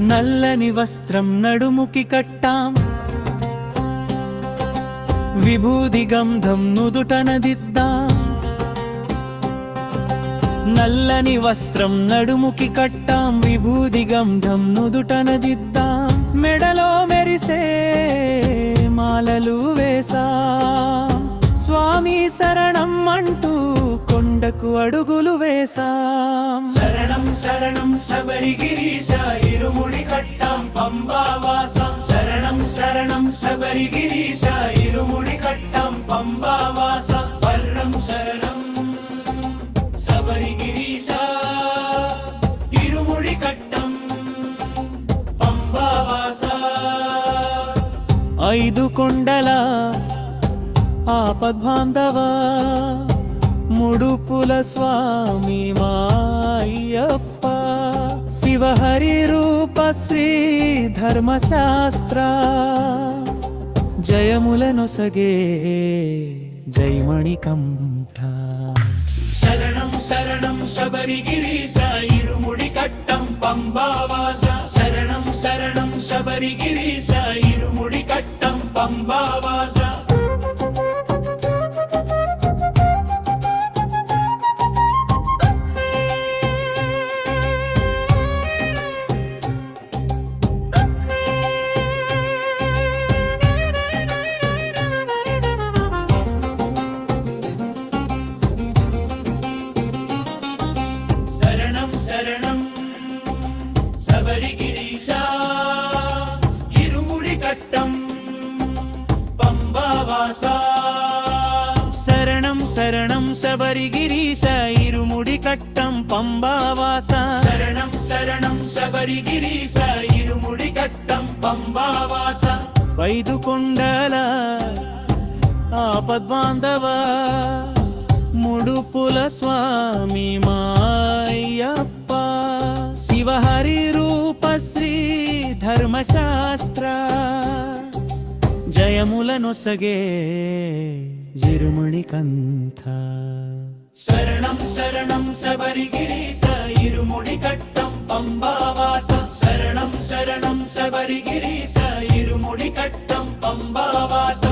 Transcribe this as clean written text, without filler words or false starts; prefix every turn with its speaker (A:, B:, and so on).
A: నల్లని వస్త్రం నడుముకి కట్టాం, విభూది గంధం నుదుటన దిద్దాం. నల్లని వస్త్రం నడుముకి కట్టాం, విభూది గంధం నుదుటన దిద్దాం. మెడలో మెరిసే మాలలు వేసాం, స్వామి శరణం అంటూ కొండకు అడుగులు వేసాం.
B: శరణం శరణం శబరిగిరీశ ఇరుముడి కట్టాం పంబావాస. శరణం శరణం శబరిగిరీశ ఇరుముడి కట్టాం పంబావాస. శరణం శరణం శబరిగిరీశ ఇరుముడి కట్టాం పంబావాస.
A: 5 కొండల ఆపద్బాంధవా, ముడుపుల స్వామి మాయ్యప్ప. శివహరి రూప శ్రీ ధర్మశాస్త్ర, జయములనొసగే జైమణికంఠ.
B: శరణం శరణం శబరిగిరీశ ఇరుముడి కట్టం పంబావాస. శరణం శరణం శబరిగిరీశ ఇరుముడి కట్టం పంబావాస. శరణం శరణం శబరిగిరీశ ఇరుముడి కట్టం పంబావాస.
A: శరణం శరణం శబరిగిరీశ ఇరుముడి కట్టం పంబావాస.
B: శరణం శరణం శబరిగిరీశ ఇరుముడి కట్టం పంబావాస.
A: 5 కొండల ఆపద్బాంధవా, ముడుపుల స్వామి మాయ్యప్ప. శివహరి రూప శ్రీ ధర్మశాస్త్ర, జయములనొసగే జిరుమణికంఠ.
B: శరణం శరణం శబరిగిరీశ ఇరుముడి కట్టం పంబావాస. శరణం శరణం శబరిగిరీశ ఇరుముడి కట్టం పంబావాస.